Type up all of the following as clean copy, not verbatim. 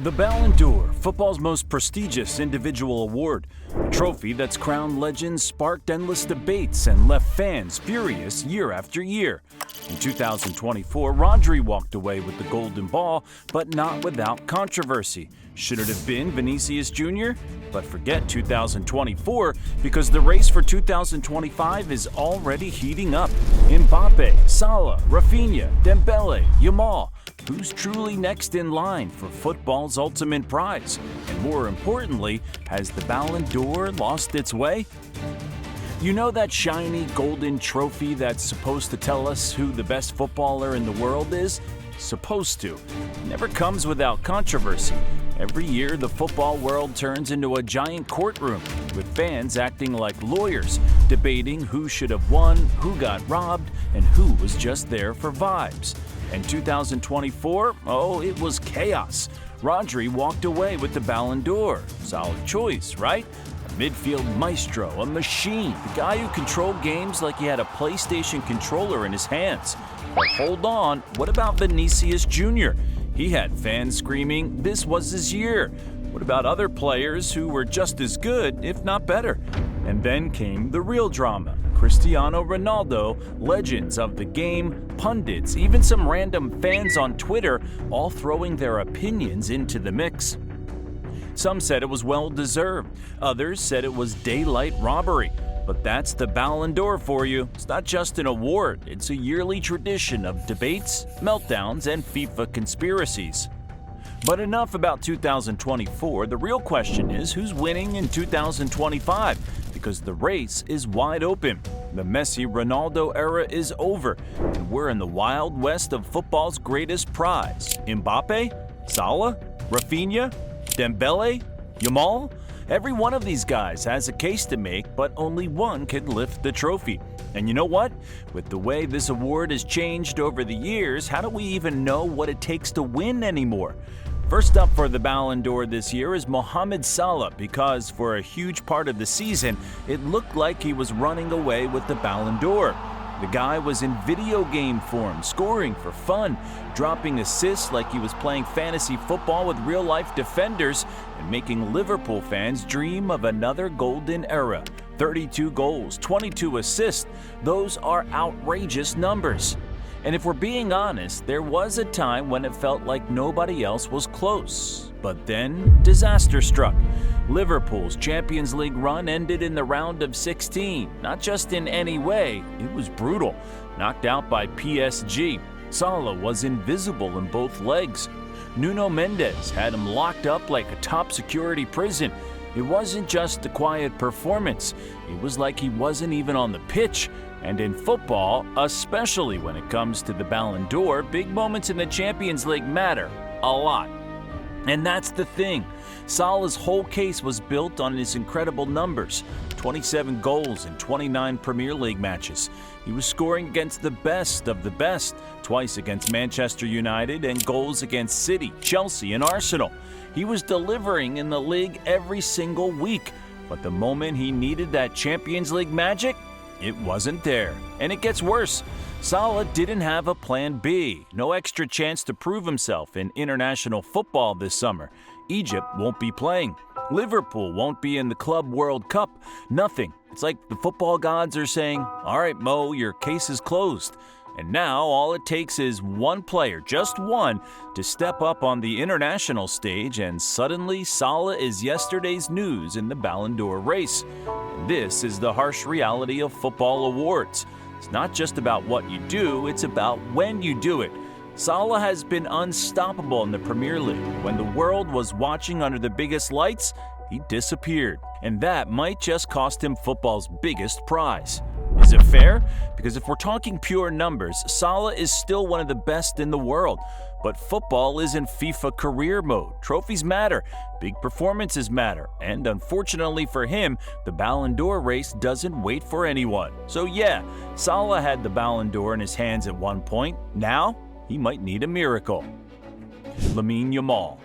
The Ballon d'Or, football's most prestigious individual award, a trophy that's crowned legends, sparked endless debates, and left fans furious year after year. In 2024, Rodri walked away with the golden ball, but not without controversy. Should it have been Vinicius Jr.? But forget 2024, because the race for 2025 is already heating up. Mbappe, Salah, Rafinha, Dembele, Yamal. Who's truly next in line for football's ultimate prize? And more importantly, has the Ballon d'Or lost its way? You know that shiny golden trophy that's supposed to tell us who the best footballer in the world is? Supposed to. It never comes without controversy. Every year, the football world turns into a giant courtroom, with fans acting like lawyers, debating who should have won, who got robbed, and who was just there for vibes. In 2024, it was chaos. Rodri walked away with the Ballon d'Or. Solid choice, right? A midfield maestro, a machine, the guy who controlled games like he had a PlayStation controller in his hands. But hold on, what about Vinicius Jr.? He had fans screaming, this was his year. What about other players who were just as good, if not better? And then came the real drama. Cristiano Ronaldo, legends of the game, pundits, even some random fans on Twitter, all throwing their opinions into the mix. Some said it was well-deserved. Others said it was daylight robbery. But that's the Ballon d'Or for you. It's not just an award, it's a yearly tradition of debates, meltdowns, and FIFA conspiracies. But enough about 2024. The real question is who's winning in 2025? Because the race is wide open. The Messi-Ronaldo era is over, and we're in the wild west of football's greatest prize. Mbappe? Salah? Rafinha? Dembele? Yamal? Every one of these guys has a case to make, but only one can lift the trophy. And you know what? With the way this award has changed over the years, how do we even know what it takes to win anymore? First up for the Ballon d'Or this year is Mohamed Salah, because for a huge part of the season, it looked like he was running away with the Ballon d'Or. The guy was in video game form, scoring for fun, dropping assists like he was playing fantasy football with real-life defenders, and making Liverpool fans dream of another golden era. 32 goals, 22 assists, those are outrageous numbers. And if we're being honest, there was a time when it felt like nobody else was close. But then, disaster struck. Liverpool's Champions League run ended in the round of 16. Not just in any way, it was brutal. Knocked out by PSG. Salah was invisible in both legs. Nuno Mendes had him locked up like a top security prison. It wasn't just a quiet performance. It was like he wasn't even on the pitch. And in football, especially when it comes to the Ballon d'Or, big moments in the Champions League matter a lot. And that's the thing. Salah's whole case was built on his incredible numbers. 27 goals in 29 Premier League matches. He was scoring against the best of the best, twice against Manchester United and goals against City, Chelsea, and Arsenal. He was delivering in the league every single week. But the moment he needed that Champions League magic, it wasn't there. And it gets worse. Salah didn't have a plan B. No extra chance to prove himself in international football this summer. Egypt won't be playing. Liverpool won't be in the Club World Cup. Nothing. It's like the football gods are saying, all right, Mo, your case is closed. And now all it takes is one player, just one, to step up on the international stage, and suddenly Salah is yesterday's news in the Ballon d'Or race. And this is the harsh reality of football awards. It's not just about what you do, it's about when you do it. Salah has been unstoppable in the Premier League. When the world was watching under the biggest lights, he disappeared. And that might just cost him football's biggest prize. Is it fair? Because if we're talking pure numbers, Salah is still one of the best in the world. But football is in FIFA career mode. Trophies matter, big performances matter, and unfortunately for him, the Ballon d'Or race doesn't wait for anyone. So yeah, Salah had the Ballon d'Or in his hands at one point. Now, he might need a miracle. Lamine Yamal.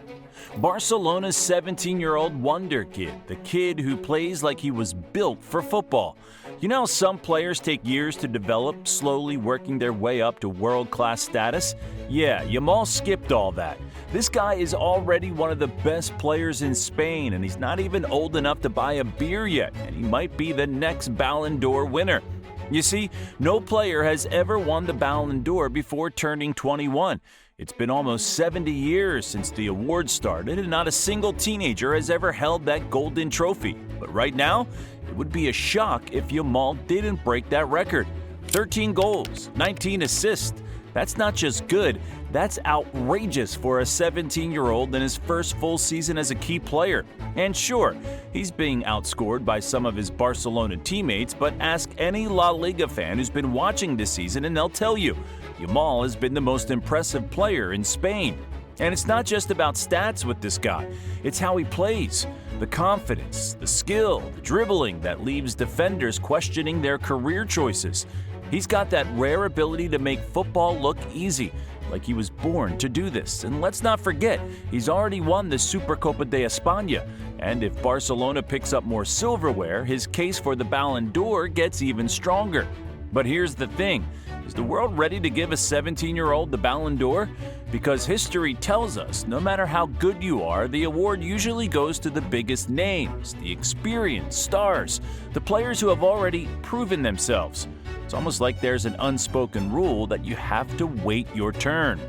Barcelona's 17-year-old wonder kid, the kid who plays like he was built for football. You know how some players take years to develop, slowly working their way up to world-class status? Yeah, Yamal skipped all that. This guy is already one of the best players in Spain, and he's not even old enough to buy a beer yet, and he might be the next Ballon d'Or winner. You see, no player has ever won the Ballon d'Or before turning 21. It's been almost 70 years since the award started, and not a single teenager has ever held that golden trophy. But right now, it would be a shock if Yamal didn't break that record. 13 goals, 19 assists. That's not just good, that's outrageous for a 17-year-old in his first full season as a key player. And sure, he's being outscored by some of his Barcelona teammates, but ask any La Liga fan who's been watching this season and they'll tell you, Yamal has been the most impressive player in Spain. And it's not just about stats with this guy, it's how he plays. The confidence, the skill, the dribbling that leaves defenders questioning their career choices. He's got that rare ability to make football look easy, like he was born to do this. And let's not forget, he's already won the Supercopa de España. And if Barcelona picks up more silverware, his case for the Ballon d'Or gets even stronger. But here's the thing, is the world ready to give a 17-year-old the Ballon d'Or? Because history tells us, no matter how good you are, the award usually goes to the biggest names, the experienced stars, the players who have already proven themselves. It's almost like there's an unspoken rule that you have to wait your turn.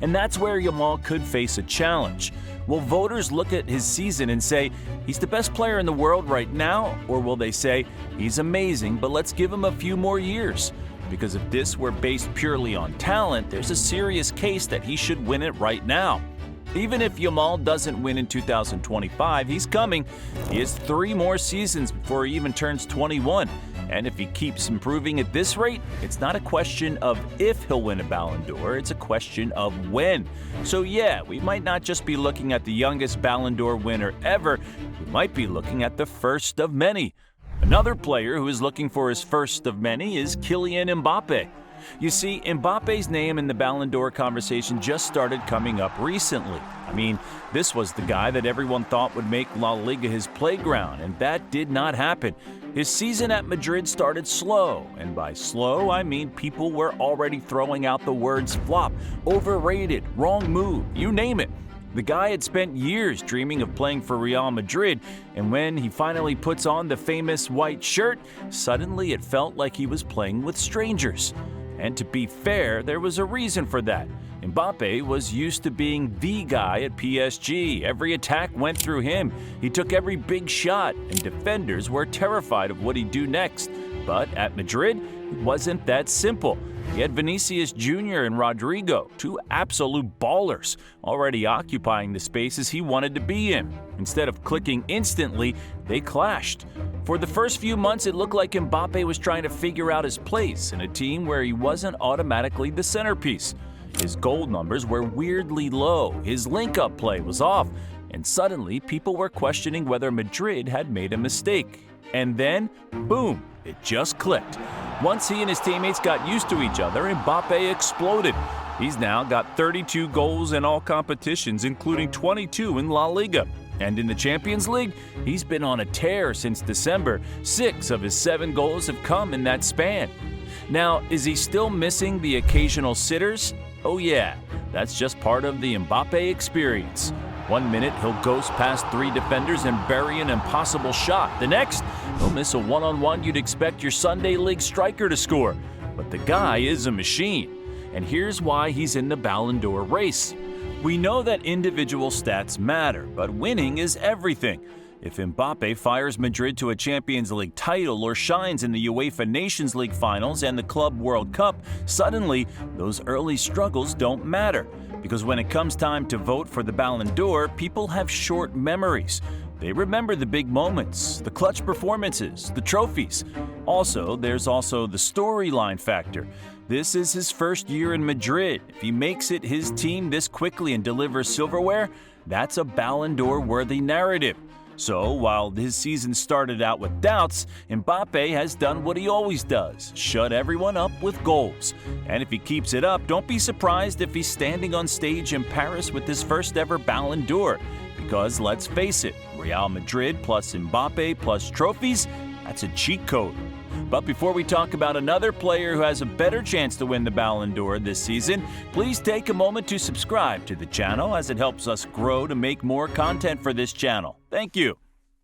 And that's where Yamal could face a challenge. Will voters look at his season and say, he's the best player in the world right now? Or will they say, he's amazing, but let's give him a few more years? Because if this were based purely on talent, there's a serious case that he should win it right now. Even if Yamal doesn't win in 2025, he's coming. He has 3 more seasons before he even turns 21. And if he keeps improving at this rate, it's not a question of if he'll win a Ballon d'Or, it's a question of when. So yeah, we might not just be looking at the youngest Ballon d'Or winner ever, we might be looking at the first of many. Another player who is looking for his first of many is Kylian Mbappe. You see, Mbappe's name in the Ballon d'Or conversation just started coming up recently. I mean, this was the guy that everyone thought would make La Liga his playground, and that did not happen. His season at Madrid started slow, and by slow, I mean people were already throwing out the words flop, overrated, wrong move, you name it. The guy had spent years dreaming of playing for Real Madrid, and when he finally puts on the famous white shirt, suddenly it felt like he was playing with strangers. And to be fair, there was a reason for that. Mbappe was used to being the guy at PSG. Every attack went through him. He took every big shot, and defenders were terrified of what he'd do next. But at Madrid, it wasn't that simple. He had Vinicius Jr. and Rodrigo, 2 absolute ballers, already occupying the spaces he wanted to be in. Instead of clicking instantly, they clashed. For the first few months, it looked like Mbappe was trying to figure out his place in a team where he wasn't automatically the centerpiece. His goal numbers were weirdly low, his link-up play was off, and suddenly people were questioning whether Madrid had made a mistake. And then, boom, it just clicked. Once he and his teammates got used to each other, Mbappe exploded. He's now got 32 goals in all competitions, including 22 in La Liga. And in the Champions League, he's been on a tear since December. 6 of his 7 goals have come in that span. Now, is he still missing the occasional sitters? Oh yeah, that's just part of the Mbappe experience. One minute, he'll ghost past 3 defenders and bury an impossible shot. The next, he'll miss a one-on-one you'd expect your Sunday League striker to score. But the guy is a machine. And here's why he's in the Ballon d'Or race. We know that individual stats matter, but winning is everything. If Mbappe fires Madrid to a Champions League title or shines in the UEFA Nations League finals and the Club World Cup, suddenly those early struggles don't matter. Because when it comes time to vote for the Ballon d'Or, people have short memories. They remember the big moments, the clutch performances, the trophies. There's also the storyline factor. This is his first year in Madrid. If he makes it his team this quickly and delivers silverware, that's a Ballon d'Or worthy narrative. So, while his season started out with doubts, Mbappe has done what he always does, shut everyone up with goals. And if he keeps it up, don't be surprised if he's standing on stage in Paris with his first ever Ballon d'Or. Because let's face it, Real Madrid plus Mbappe plus trophies, that's a cheat code. But before we talk about another player who has a better chance to win the Ballon d'Or this season, please take a moment to subscribe to the channel as it helps us grow to make more content for this channel. Thank you.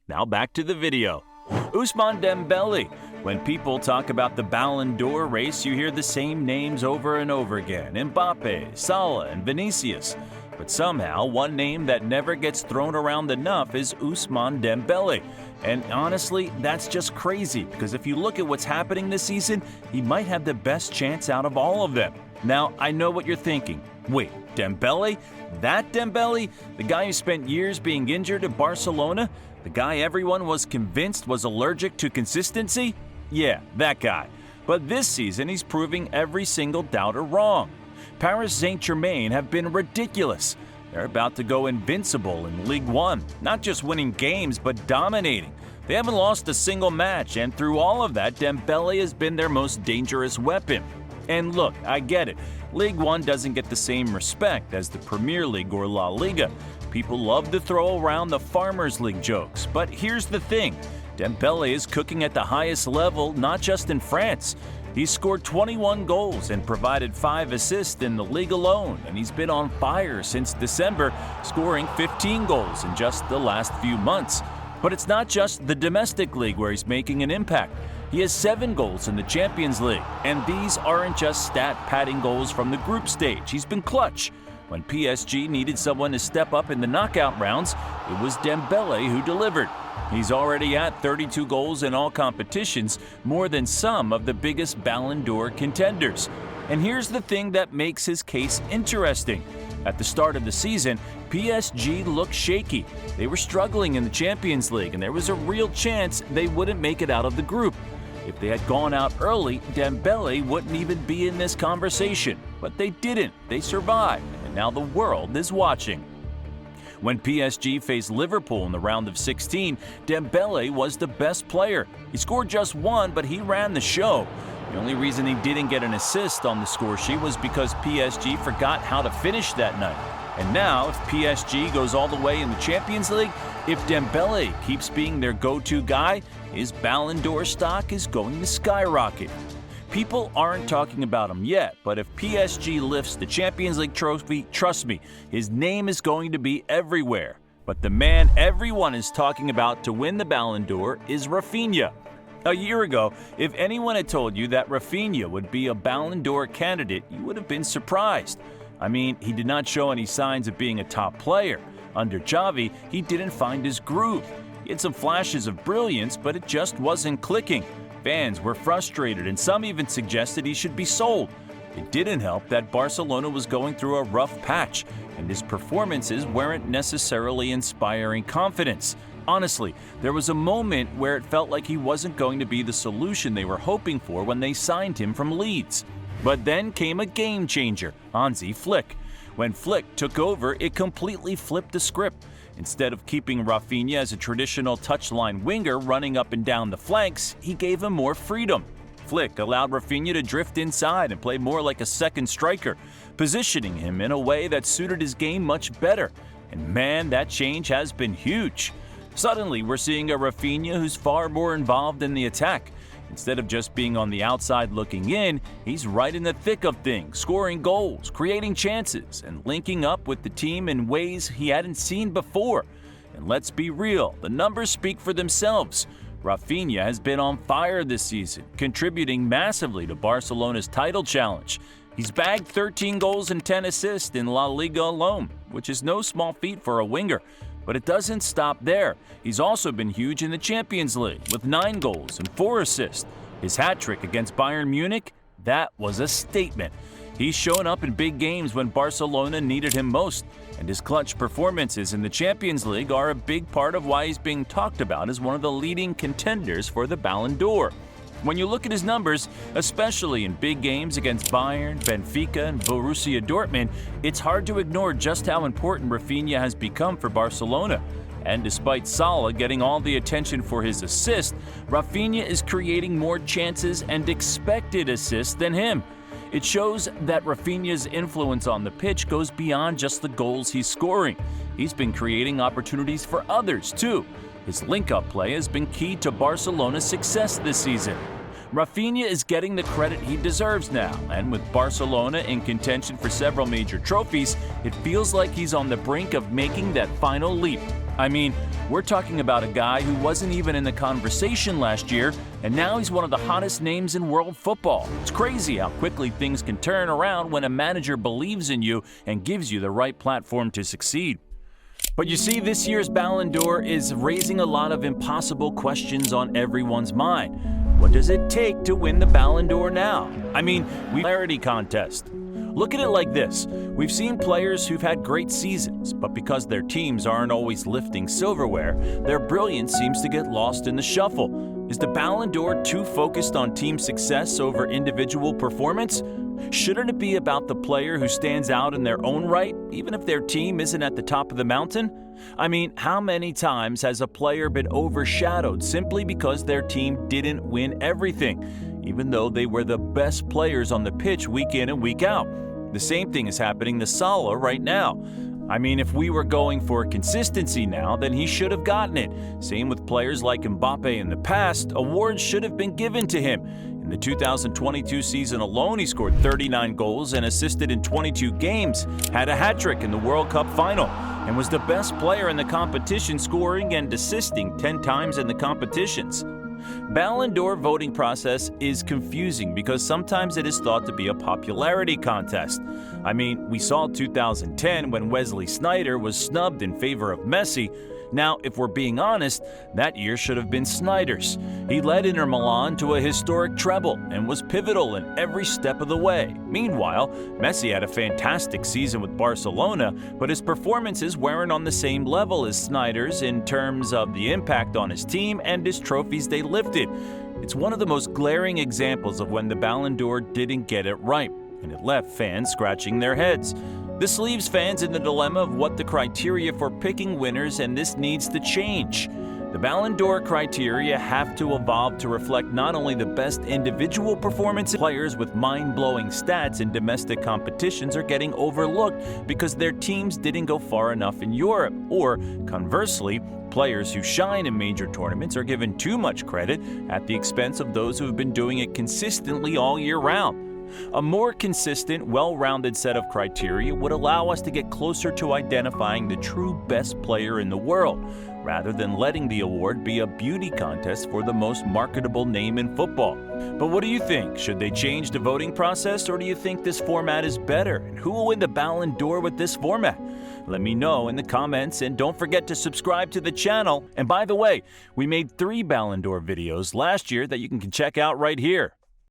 Now back to the video. Ousmane Dembele. When people talk about the Ballon d'Or race, you hear the same names over and over again: Mbappe, Salah, and Vinicius. But somehow, one name that never gets thrown around enough is Ousmane Dembele. And honestly, that's just crazy, because if you look at what's happening this season, he might have the best chance out of all of them. Now, I know what you're thinking. Wait, Dembele? That Dembele? The guy who spent years being injured at Barcelona? The guy everyone was convinced was allergic to consistency? Yeah, that guy. But this season, he's proving every single doubter wrong. Paris Saint-Germain have been ridiculous. They're about to go invincible in Ligue 1, not just winning games, but dominating. They haven't lost a single match, and through all of that, Dembele has been their most dangerous weapon. And look, I get it. Ligue 1 doesn't get the same respect as the Premier League or La Liga. People love to throw around the Farmers League jokes, but here's the thing. Dembele is cooking at the highest level, not just in France. He's scored 21 goals and provided 5 assists in the league alone, and he's been on fire since December, scoring 15 goals in just the last few months. But it's not just the domestic league where he's making an impact. He has 7 goals in the Champions League, and these aren't just stat-padding goals from the group stage. He's been clutch. When PSG needed someone to step up in the knockout rounds, it was Dembele who delivered. He's already at 32 goals in all competitions, more than some of the biggest Ballon d'Or contenders. And here's the thing that makes his case interesting. At the start of the season, PSG looked shaky. They were struggling in the Champions League, and there was a real chance they wouldn't make it out of the group. If they had gone out early, Dembele wouldn't even be in this conversation. But they didn't. They survived, and now the world is watching. When PSG faced Liverpool in the round of 16, Dembele was the best player. He scored just 1, but he ran the show. The only reason he didn't get an assist on the score sheet was because PSG forgot how to finish that night. And now, if PSG goes all the way in the Champions League, if Dembele keeps being their go-to guy, his Ballon d'Or stock is going to skyrocket. People aren't talking about him yet, but if PSG lifts the Champions League trophy, trust me, his name is going to be everywhere. But the man everyone is talking about to win the Ballon d'Or is Rafinha. A year ago, if anyone had told you that Rafinha would be a Ballon d'Or candidate, you would have been surprised. I mean, he did not show any signs of being a top player. Under Xavi, he didn't find his groove. He had some flashes of brilliance, but it just wasn't clicking. Fans were frustrated, and some even suggested he should be sold. It didn't help that Barcelona was going through a rough patch, and his performances weren't necessarily inspiring confidence. Honestly, there was a moment where it felt like he wasn't going to be the solution they were hoping for when they signed him from Leeds. But then came a game changer, Hansi Flick. When Flick took over, it completely flipped the script. Instead of keeping Rafinha as a traditional touchline winger running up and down the flanks, he gave him more freedom. Flick allowed Rafinha to drift inside and play more like a second striker, positioning him in a way that suited his game much better. And man, that change has been huge. Suddenly, we're seeing a Rafinha who's far more involved in the attack. Instead of just being on the outside looking in, he's right in the thick of things, scoring goals, creating chances, and linking up with the team in ways he hadn't seen before. And let's be real, the numbers speak for themselves. Rafinha has been on fire this season, contributing massively to Barcelona's title challenge. He's bagged 13 goals and 10 assists in La Liga alone, which is no small feat for a winger. But it doesn't stop there. He's also been huge in the Champions League with 9 goals and 4 assists. His hat-trick against Bayern Munich, that was a statement. He's shown up in big games when Barcelona needed him most, and his clutch performances in the Champions League are a big part of why he's being talked about as one of the leading contenders for the Ballon d'Or. When you look at his numbers, especially in big games against Bayern, Benfica, and Borussia Dortmund, it's hard to ignore just how important Rafinha has become for Barcelona. And despite Salah getting all the attention for his assist, Rafinha is creating more chances and expected assists than him. It shows that Rafinha's influence on the pitch goes beyond just the goals he's scoring. He's been creating opportunities for others, too. His link-up play has been key to Barcelona's success this season. Rafinha is getting the credit he deserves now, and with Barcelona in contention for several major trophies, it feels like he's on the brink of making that final leap. I mean, we're talking about a guy who wasn't even in the conversation last year, and now he's one of the hottest names in world football. It's crazy how quickly things can turn around when a manager believes in you and gives you the right platform to succeed. But you see, this year's Ballon d'Or is raising a lot of impossible questions on everyone's mind. What does it take to win the Ballon d'Or now? I mean, popularity contest. Look at it like this. We've seen players who've had great seasons, but because their teams aren't always lifting silverware, their brilliance seems to get lost in the shuffle. Is the Ballon d'Or too focused on team success over individual performance? Shouldn't it be about the player who stands out in their own right, even if their team isn't at the top of the mountain? I mean, how many times has a player been overshadowed simply because their team didn't win everything, even though they were the best players on the pitch week in and week out? The same thing is happening to Salah right now. I mean, if we were going for consistency now, then he should have gotten it. Same with players like Mbappe in the past. Awards should have been given to him. In the 2022 season alone, he scored 39 goals and assisted in 22 games, had a hat-trick in the World Cup final, and was the best player in the competition, scoring and assisting 10 times in the competitions. Ballon d'Or voting process is confusing because sometimes it is thought to be a popularity contest. I mean, we saw 2010 when Wesley Sneijder was snubbed in favor of Messi. Now, if we're being honest, that year should have been Sneijder's. He led Inter Milan to a historic treble and was pivotal in every step of the way. Meanwhile, Messi had a fantastic season with Barcelona, but his performances weren't on the same level as Sneijder's in terms of the impact on his team and his trophies they lifted. It's one of the most glaring examples of when the Ballon d'Or didn't get it right, and it left fans scratching their heads. This leaves fans in the dilemma of what the criteria for picking winners, and this needs to change. The Ballon d'Or criteria have to evolve to reflect not only the best individual performances. Players with mind-blowing stats in domestic competitions are getting overlooked because their teams didn't go far enough in Europe, or conversely, players who shine in major tournaments are given too much credit at the expense of those who have been doing it consistently all year round. A more consistent, well-rounded set of criteria would allow us to get closer to identifying the true best player in the world, rather than letting the award be a beauty contest for the most marketable name in football. But what do you think? Should they change the voting process, or do you think this format is better? And who will win the Ballon d'Or with this format? Let me know in the comments, and don't forget to subscribe to the channel. And by the way, we made 3 Ballon d'Or videos last year that you can check out right here.